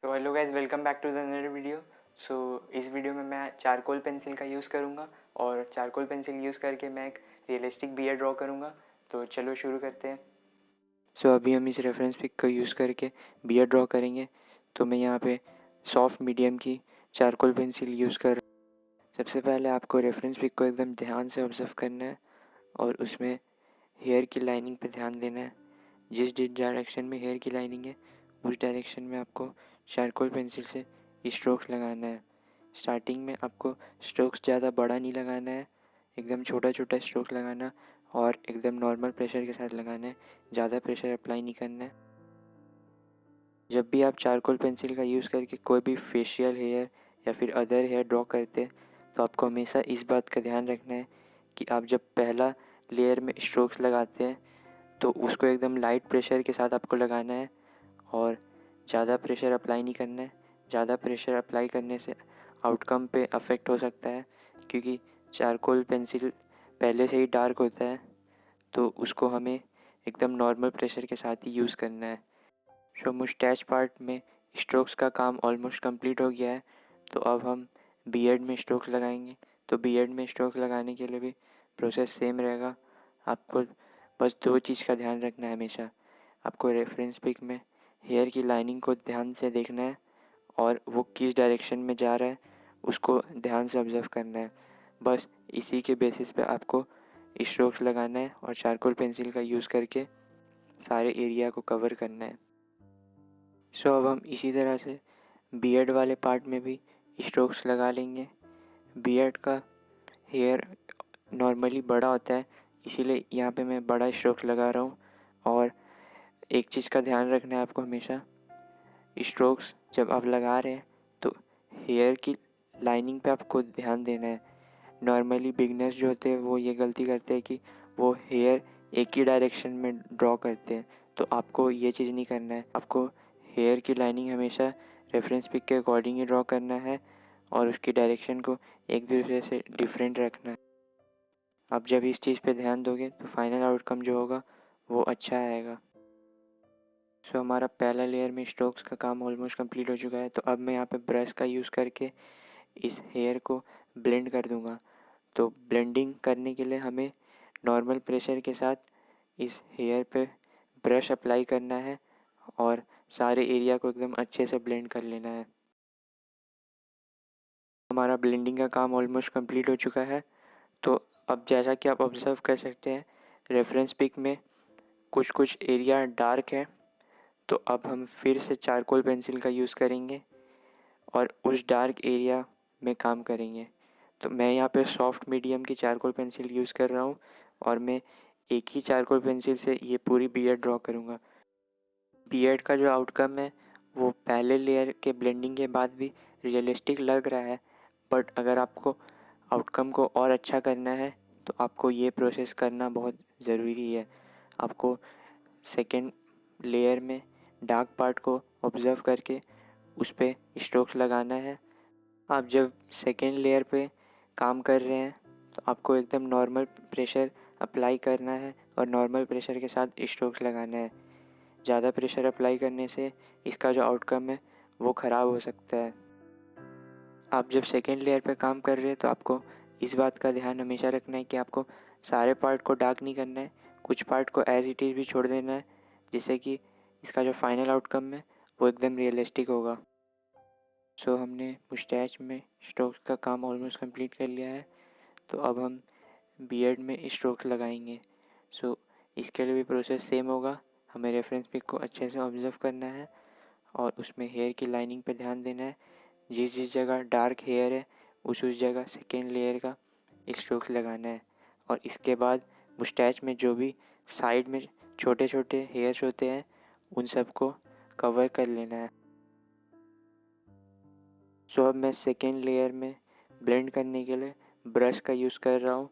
तो hello guys, welcome back to the another video. इस video में मैं चारकोल पेंसिल का यूज़ करूँगा और चारकोल पेंसिल यूज़ करके मैं एक रियलिस्टिक बियर ड्रॉ करूँगा। तो चलो शुरू करते हैं। अभी हम इस रेफरेंस पिक का यूज़ करके बियर ड्रॉ करेंगे। तो मैं यहाँ पे सॉफ्ट मीडियम की चारकोल पेंसिल यूज़ कर रहा हूँ। सबसे पहले आपको रेफरेंस पिक को एकदम ध्यान से ऑब्जर्व करना है और उसमें हेयर की लाइनिंग पे ध्यान देना है। जिस डायरेक्शन में हेयर की लाइनिंग है उस डायरेक्शन में आपको चारकोल पेंसिल से स्ट्रोक्स लगाना है। स्टार्टिंग में आपको स्ट्रोक्स ज़्यादा बड़ा नहीं लगाना है, एकदम छोटा छोटा स्ट्रोक्स लगाना और एकदम नॉर्मल प्रेशर के साथ लगाना है, ज़्यादा प्रेशर अप्लाई नहीं करना है। जब भी आप चारकोल पेंसिल का यूज़ करके कोई भी फेशियल हेयर या फिर अदर हेयर ड्रॉ करते हैं तो आपको हमेशा इस बात का ध्यान रखना है कि आप जब पहला लेयर में स्ट्रोक्स लगाते हैं तो उसको एकदम लाइट प्रेशर के साथ आपको लगाना है और ज़्यादा प्रेशर अप्लाई नहीं करना है। ज़्यादा प्रेशर अप्लाई करने से आउटकम पे अफेक्ट हो सकता है, क्योंकि चारकोल पेंसिल पहले से ही डार्क होता है तो उसको हमें एकदम नॉर्मल प्रेशर के साथ ही यूज़ करना है। मुस्टैच पार्ट में स्ट्रोक्स का काम ऑलमोस्ट कंप्लीट हो गया है। तो अब हम बियर्ड में स्ट्रोक्स लगाएंगे। तो बियर्ड में स्ट्रोक्स लगाने के लिए भी प्रोसेस सेम रहेगा। आपको बस दो चीज़ का ध्यान रखना है हमेशा। आपको रेफरेंस पिक में हेयर की लाइनिंग को ध्यान से देखना है और वो किस डायरेक्शन में जा रहा है उसको ध्यान से ऑब्जर्व करना है। बस इसी के बेसिस पे आपको स्ट्रोक्स लगाना है और चारकोल पेंसिल का यूज़ करके सारे एरिया को कवर करना है। अब हम इसी तरह से बियर्ड वाले पार्ट में भी स्ट्रोक्स लगा लेंगे। बियर्ड का हेयर नॉर्मली बड़ा होता है, इसीलिए यहाँ पे मैं बड़ा स्ट्रोक्स लगा रहा हूँ। और एक चीज़ का ध्यान रखना है आपको हमेशा, स्ट्रोक्स जब आप लगा रहे हैं तो हेयर की लाइनिंग पे आपको ध्यान देना है। नॉर्मली बिगनर्स जो होते हैं वो ये गलती करते हैं कि वो हेयर एक ही डायरेक्शन में ड्रॉ करते हैं, तो आपको ये चीज़ नहीं करना है। आपको हेयर की लाइनिंग हमेशा रेफरेंस पिक के अकॉर्डिंग ही ड्रॉ करना है और उसकी डायरेक्शन को एक दूसरे से डिफरेंट रखना है। आप जब इस चीज़ पे ध्यान दोगे तो फाइनल आउटकम जो होगा वो अच्छा आएगा। हमारा पहला लेयर में स्ट्रोक्स का काम ऑलमोस्ट कंप्लीट हो चुका है। तो अब मैं यहाँ पे ब्रश का यूज़ करके इस हेयर को ब्लेंड कर दूँगा। तो ब्लेंडिंग करने के लिए हमें नॉर्मल प्रेशर के साथ इस हेयर पे ब्रश अप्लाई करना है और सारे एरिया को एकदम अच्छे से ब्लेंड कर लेना है। हमारा ब्लेंडिंग का काम ऑलमोस्ट कंप्लीट हो चुका है। तो अब जैसा कि आप ऑब्जर्व कर सकते हैं, रेफरेंस पिक में कुछ कुछ एरिया डार्क है। तो अब हम फिर से चारकोल पेंसिल का यूज़ करेंगे और उस डार्क एरिया में काम करेंगे। तो मैं यहाँ पे सॉफ्ट मीडियम की चारकोल पेंसिल यूज़ कर रहा हूँ और मैं एक ही चारकोल पेंसिल से ये पूरी बियर्ड ड्रॉ करूँगा। बियर्ड का जो आउटकम है वो पहले लेयर के ब्लेंडिंग के बाद भी रियलिस्टिक लग रहा है, बट अगर आपको आउटकम को और अच्छा करना है तो आपको ये प्रोसेस करना बहुत ज़रूरी है। आपको सेकेंड लेयर में डार्क पार्ट को ऑब्ज़र्व करके उस पर स्ट्रोक्स लगाना है। आप जब सेकेंड लेयर पे काम कर रहे हैं तो आपको एकदम नॉर्मल प्रेशर अप्लाई करना है और नॉर्मल प्रेशर के साथ स्ट्रोक्स लगाना है। ज़्यादा प्रेशर अप्लाई करने से इसका जो आउटकम है वो ख़राब हो सकता है। आप जब सेकेंड लेयर पे काम कर रहे हैं तो आपको इस बात का ध्यान हमेशा रखना है कि आपको सारे पार्ट को डार्क नहीं करना है, कुछ पार्ट को एज इट इज़ भी छोड़ देना है, जिससे कि इसका जो फाइनल आउटकम है वो एकदम रियलिस्टिक होगा। हमने मुस्टैच में स्ट्रोक्स का काम ऑलमोस्ट कंप्लीट कर लिया है। तो अब हम बियर्ड में स्ट्रोक्स लगाएंगे। इसके लिए भी प्रोसेस सेम होगा। हमें रेफरेंस पिक को अच्छे से ऑब्जर्व करना है और उसमें हेयर की लाइनिंग पे ध्यान देना है। जिस जिस जगह डार्क हेयर है उस जगह सेकेंड लेयर का स्ट्रोक्स लगाना है और इसके बाद मुस्टैच में जो भी साइड में छोटे छोटे हेयर्स होते हैं उन सबको कवर कर लेना है। अब मैं सेकेंड लेयर में ब्लेंड करने के लिए ब्रश का यूज़ कर रहा हूँ।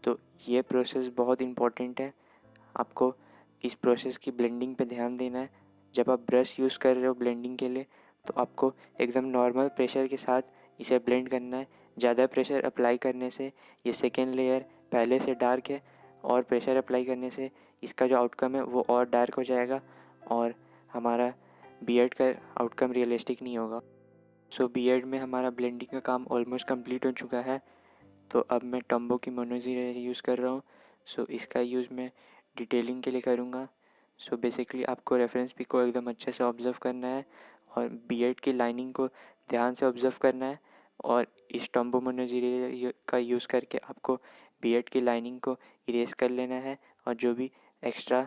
तो ये प्रोसेस बहुत इम्पोर्टेंट है। आपको इस प्रोसेस की ब्लेंडिंग पे ध्यान देना है। जब आप ब्रश यूज़ कर रहे हो ब्लेंडिंग के लिए तो आपको एकदम नॉर्मल प्रेशर के साथ इसे ब्लेंड करना है। ज़्यादा प्रेशर अप्लाई करने से ये सेकेंड लेयर पहले से डार्क है और प्रेशर अप्लाई करने से इसका जो आउटकम है वो और डार्क हो जाएगा और हमारा बियर्ड का आउटकम रियलिस्टिक नहीं होगा। सो बियर्ड में हमारा ब्लेंडिंग का काम ऑलमोस्ट कंप्लीट हो चुका है। तो अब मैं टम्बो की मोनोज इरेजर यूज़ कर रहा हूँ। सो इसका यूज़ मैं डिटेलिंग के लिए करूँगा। सो बेसिकली आपको रेफरेंस पिक को एकदम अच्छे से ऑब्ज़र्व करना है और बियर्ड की लाइनिंग को ध्यान से ऑब्ज़र्व करना है, और इस टम्बो मोनोज इरेजर का यूज़ करके आपको बियर्ड की लाइनिंग को इरेज कर लेना है, और जो भी एक्स्ट्रा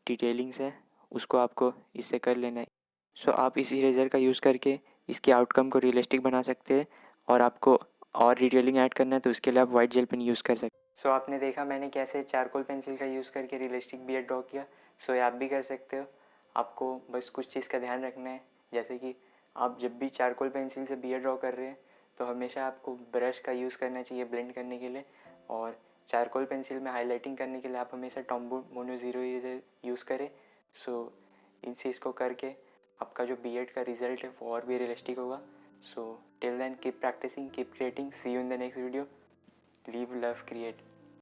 डिटेलिंग्स है उसको आपको इससे कर लेना है। सो आप इस इरेजर का यूज़ करके इसके आउटकम को रियलिस्टिक बना सकते हैं, और आपको और डिटेलिंग ऐड करना है तो उसके लिए आप वाइट जेल पेन यूज़ कर सकते हैं। सो आपने देखा मैंने कैसे चारकोल पेंसिल का यूज़ करके रियलिस्टिक बियर्ड ड्रॉ किया। सो ये आप भी कर सकते हो। आपको बस कुछ चीज़ का ध्यान रखना है, जैसे कि आप जब भी चारकोल पेंसिल से बियर्ड ड्रॉ कर रहे हैं तो हमेशा आपको ब्रश का यूज़ करना चाहिए ब्लेंड करने के लिए, और चारकोल पेंसिल में हाईलाइटिंग करने के लिए आप हमेशा Tombow mono zero eraser use करें। सो इन चीज़ को करके आपका जो बियर्ड का रिजल्ट है वो और भी रियलिस्टिक होगा। So till then keep practising, keep creating, see you in the next video. Live, love, create.